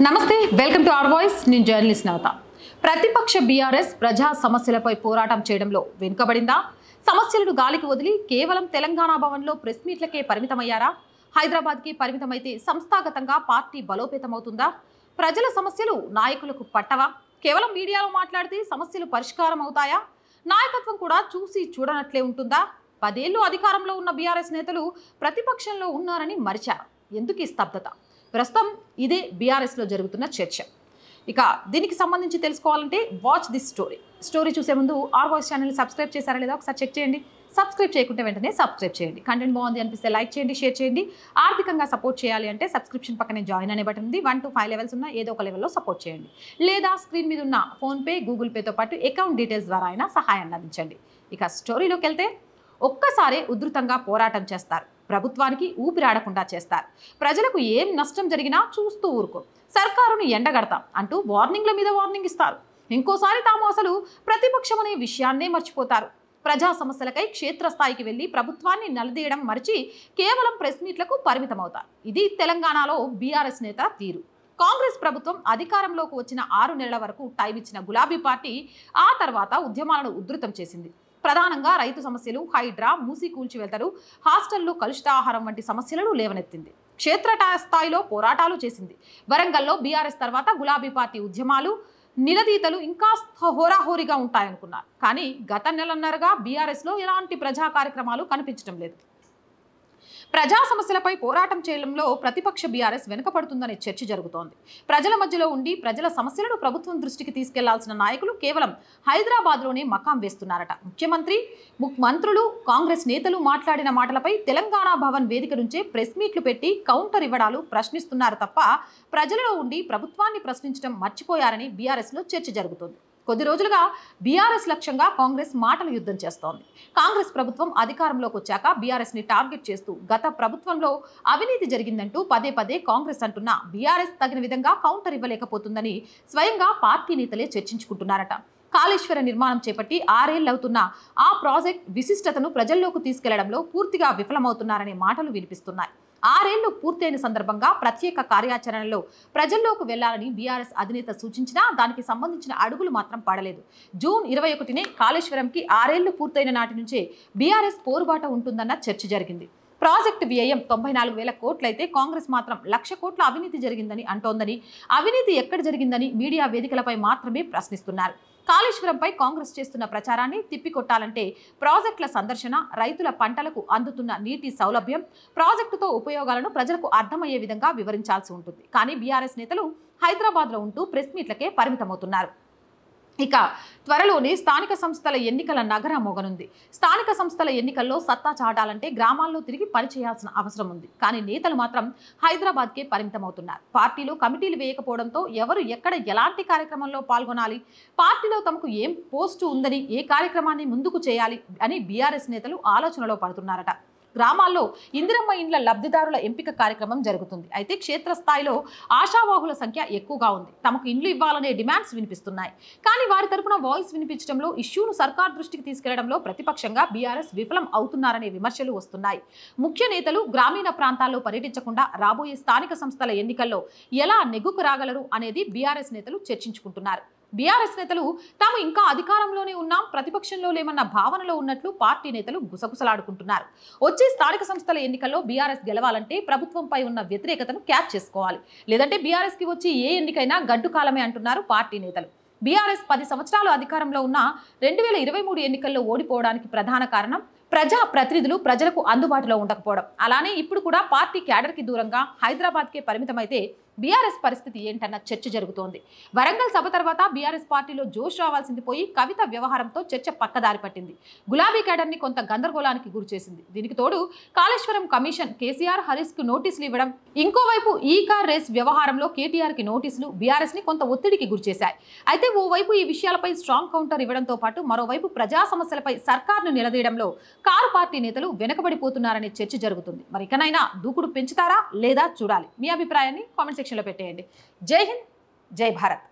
నమస్తే welcome to our voice నేను journalist నవత ప్రతిపక్ష బీఆర్ఎస్ ప్రజా సమస్యలపై పోరాటం చేయడంలో వెనుకబడిందా సమస్యలను గాలికి వదిలి కేవలం తెలంగాణ భవన్లో ప్రెస్ మీట్లకే పరిమితమయ్యారా హైదరాబాద్కి పరిమితమైతే సంస్థాగతంగా పార్టీ బలోపేతమవుతుందా ప్రజల సమస్యలు నాయకులకు పట్టవా కేవలం మీడియాలో మాట్లాడితే సమస్యలు పరిష్కారం అవుతాయా నాయకత్వం కూడా చూసి చూడనట్లే ఉంటుందా 10 ఏళ్లు అధికారంలో ఉన్న బీఆర్ఎస్ నేతలు ప్రతిపక్షంలో ఉన్నారని మరిచారు ఎందుకు ఈ స్తబ్దత ప్రస్తుతం ఇదే బీఆర్ఎస్లో జరుగుతున్న చర్చ ఇక దీనికి సంబంధించి తెలుసుకోవాలంటే వాచ్ దిస్ స్టోరీ చూసే ముందు ఆర్ వాయిస్ ఛానల్ని సబ్స్క్రైబ్ చేశారా లేదా ఒకసారి చెక్ చేయండి సబ్స్క్రైబ్ చేయకుంటే వెంటనే సబ్స్క్రైబ్ చేయండి కంటెంట్ బాగుంది అనిపిస్తే లైక్ చేయండి షేర్ చేయండి ఆర్థికంగా సపోర్ట్ చేయాలి అంటే సబ్స్క్రిప్షన్ పక్కనే జాయిన్ అనే బటన్ ఉంది 1 to 5 లెవెల్స్ ఉన్న ఏదో ఒక లెవెల్లో సపోర్ట్ చేయండి లేదా స్క్రీన్ మీద ఉన్న ఫోన్పే గూగుల్ పేతో పాటు అకౌంట్ డీటెయిల్స్ ద్వారా అయినా సహాయాన్ని అందించండి ఇక స్టోరీలోకి వెళ్తే ఒక్కసారే ఉధృతంగా పోరాటం చేస్తారు ప్రభుత్వానికి ఊపిరాడకుండా చేస్తారు ప్రజలకు ఏం నష్టం జరిగినా చూస్తూ ఊరుకో సర్కారును ఎండగడతాం అంటూ వార్నింగ్ల మీద వార్నింగ్ ఇస్తారు ఇంకోసారి తాము అసలు ప్రతిపక్షం అనే విషయాన్నే మర్చిపోతారు ప్రజా సమస్యలకై క్షేత్రస్థాయికి వెళ్లి ప్రభుత్వాన్ని నిలదీయడం మరిచి కేవలం ప్రెస్ మీట్లకు పరిమితమవుతారు ఇది తెలంగాణలో బీఆర్ఎస్ నేత తీరు కాంగ్రెస్ ప్రభుత్వం అధికారంలోకి వచ్చిన 6 నెలల వరకు టైం ఇచ్చిన గులాబీ పార్టీ ఆ తర్వాత ఉద్యమాలను ఉధృతం చేసింది ప్రధానంగా రైతు సమస్యలు హైడ్రా మూసి కూల్చివేతలు హాస్టల్లో కలుషిత ఆహారం వంటి సమస్యలను లేవనెత్తింది క్షేత్ర స్థాయిలో పోరాటాలు చేసింది వరంగల్లో బీఆర్ఎస్ తర్వాత గులాబీ పార్టీ ఉద్యమాలు నిలదీతలు ఇంకా హోరాహోరీగా ఉంటాయనుకున్నారు కానీ గత నెలన్నరగా బీఆర్ఎస్లో ఎలాంటి ప్రజా కార్యక్రమాలు కనిపించడం లేదు ప్రజా సమస్యలపై పోరాటం చేయడంలో ప్రతిపక్ష బీఆర్ఎస్ వెనుకపడుతుందనే చర్చ జరుగుతోంది ప్రజల మధ్యలో ఉండి ప్రజల సమస్యలను ప్రభుత్వం దృష్టికి తీసుకెళ్లాల్సిన నాయకులు కేవలం హైదరాబాద్లోనే మకాం వేస్తున్నారట ముఖ్యమంత్రి మంత్రులు కాంగ్రెస్ నేతలు మాట్లాడిన మాటలపై తెలంగాణ భవన్ వేదిక నుంచే ప్రెస్ మీట్లు పెట్టి కౌంటర్ ఇవ్వడాలు ప్రశ్నిస్తున్నారు తప్ప ప్రజలలో ఉండి ప్రభుత్వాన్ని ప్రశ్నించడం మర్చిపోయారని బీఆర్ఎస్లో చర్చ జరుగుతోంది కొద్ది రోజులుగా బీఆర్ఎస్ లక్ష్యంగా కాంగ్రెస్ మాటల యుద్ధం చేస్తోంది కాంగ్రెస్ ప్రభుత్వం అధికారంలోకి వచ్చాక బీఆర్ఎస్ ని టార్గెట్ చేస్తూ గత ప్రభుత్వంలో అవినీతి జరిగిందంటూ పదే పదే కాంగ్రెస్ అంటున్న బీఆర్ఎస్ తగిన విధంగా కౌంటర్ ఇవ్వలేకపోతుందని స్వయంగా పార్టీ నేతలే చర్చించుకుంటున్నారట కాళేశ్వర నిర్మాణం చేపట్టి 6 ఏళ్లవుతున్న ఆ ప్రాజెక్ట్ విశిష్టతను ప్రజల్లోకి తీసుకెళ్లడంలో పూర్తిగా విఫలమవుతున్నారనే మాటలు వినిపిస్తున్నాయి 6 ఏళ్లు పూర్తయిన సందర్భంగా ప్రత్యేక కార్యాచరణలో ప్రజల్లోకి వెళ్లాలని బీఆర్ఎస్ అధినేత సూచించినా దానికి సంబంధించిన అడుగులు మాత్రం పడలేదు జూన్ 21నే కాళేశ్వరంకి 6 ఏళ్లు పూర్తయిన నాటి నుంచే బీఆర్ఎస్ పోరుబాట ఉంటుందన్న చర్చ జరిగింది ప్రాజెక్టు వ్యయం 94,000 కోట్లయితే కాంగ్రెస్ మాత్రం 1,00,000 కోట్ల అవినీతి జరిగిందని అంటోందని అవినీతి ఎక్కడ జరిగిందని మీడియా వేదికలపై మాత్రమే ప్రశ్నిస్తున్నారు కాళేశ్వరంపై కాంగ్రెస్ చేస్తున్న ప్రచారాన్ని తిప్పికొట్టాలంటే ప్రాజెక్టుల సందర్శన రైతుల పంటలకు అందుతున్న నీటి సౌలభ్యం ప్రాజెక్టుతో ఉపయోగాలను ప్రజలకు అర్థమయ్యే విధంగా వివరించాల్సి ఉంటుంది కానీ బీఆర్ఎస్ నేతలు హైదరాబాద్లో ఉంటూ ప్రెస్ మీట్లకే పరిమితమవుతున్నారు ఇక త్వరలోనే స్థానిక సంస్థల ఎన్నికల నగర మోగనుంది స్థానిక సంస్థల ఎన్నికల్లో సత్తా చాటాలంటే గ్రామాల్లో తిరిగి పనిచేయాల్సిన అవసరం ఉంది కానీ నేతలు మాత్రం హైదరాబాద్కే పరిమితమవుతున్నారు పార్టీలో కమిటీలు వేయకపోవడంతో ఎవరు ఎక్కడ ఎలాంటి కార్యక్రమంలో పాల్గొనాలి పార్టీలో తమకు ఏం పోస్టు ఉందని ఏ కార్యక్రమాన్ని ముందుకు చేయాలి అని బీఆర్ఎస్ నేతలు ఆలోచనలో పడుతున్నారట గ్రామాల్లో ఇందిరమ్మ ఇండ్ల లబ్ధిదారుల ఎంపిక కార్యక్రమం జరుగుతుంది అయితే క్షేత్రస్థాయిలో ఆశావాహుల సంఖ్య ఎక్కువగా ఉంది తమకు ఇండ్లు ఇవ్వాలనే డిమాండ్స్ వినిపిస్తున్నాయి కానీ వారి తరపున వాయిస్ వినిపించడంలో ఇష్యూను సర్కార్ దృష్టికి తీసుకెళ్లడంలో ప్రతిపక్షంగా బీఆర్ఎస్ విఫలం అవుతున్నారనే విమర్శలు వస్తున్నాయి ముఖ్య నేతలు గ్రామీణ ప్రాంతాల్లో పర్యటించకుండా రాబోయే స్థానిక సంస్థల ఎన్నికల్లో ఎలా నెగ్గుకు రాగలరు అనేది బీఆర్ఎస్ నేతలు చర్చించుకుంటున్నారు బీఆర్ఎస్ నేతలు తాము ఇంకా అధికారంలోనే ఉన్నాం ప్రతిపక్షంలో లేమన్న భావనలో ఉన్నట్లు పార్టీ నేతలు గుసగుసలాడుకుంటున్నారు వచ్చే స్థానిక సంస్థల ఎన్నికల్లో బీఆర్ఎస్ గెలవాలంటే ప్రభుత్వంపై ఉన్న వ్యతిరేకతను క్యాచ్ చేసుకోవాలి లేదంటే బీఆర్ఎస్ కి వచ్చి ఏ ఎన్నికైనా గడ్డు కాలమే అంటున్నారు పార్టీ నేతలు బీఆర్ఎస్ 10 సంవత్సరాలు అధికారంలో ఉన్న 2023 ఎన్నికల్లో ఓడిపోవడానికి ప్రధాన కారణం ప్రజా ప్రతినిధులు ప్రజలకు అందుబాటులో ఉండకపోవడం అలానే ఇప్పుడు కూడా పార్టీ క్యాడర్కి దూరంగా హైదరాబాద్కే పరిమితమైతే బీఆర్ఎస్ పరిస్థితి ఏంటన్న చర్చ జరుగుతోంది వరంగల్ సభ తర్వాత బీఆర్ఎస్ పార్టీలో జోష్ రావాల్సింది పోయి కవిత వ్యవహారంతో చర్చ పక్కదారి పట్టింది గులాబీ క్యాడర్ని కొంత గందరగోళానికి గురిచేసింది దీనికి తోడు కాళేశ్వరం కమిషన్ కేసీఆర్ హరీష్ కు నోటీసులు ఇవ్వడం ఇంకోవైపు ఈ కార్ రేస్ వ్యవహారంలో కేటీఆర్ కి నోటీసులు బీఆర్ఎస్ ని కొంత ఒత్తిడికి గురిచేశాయి అయితే ఓవైపు ఈ విషయాలపై స్ట్రాంగ్ కౌంటర్ ఇవ్వడంతో పాటు మరోవైపు ప్రజా సమస్యలపై సర్కార్ను నిలదీయడంలో కారు పార్టీ నేతలు వెనకబడిపోతున్నారనే చర్చ జరుగుతుంది మరి ఇకనైనా దూకుడు పెంచుతారా లేదా చూడాలి మీ అభిప్రాయాన్ని కామెంట్ సెక్షన్లో పెట్టేయండి జై హింద్ జై భారత్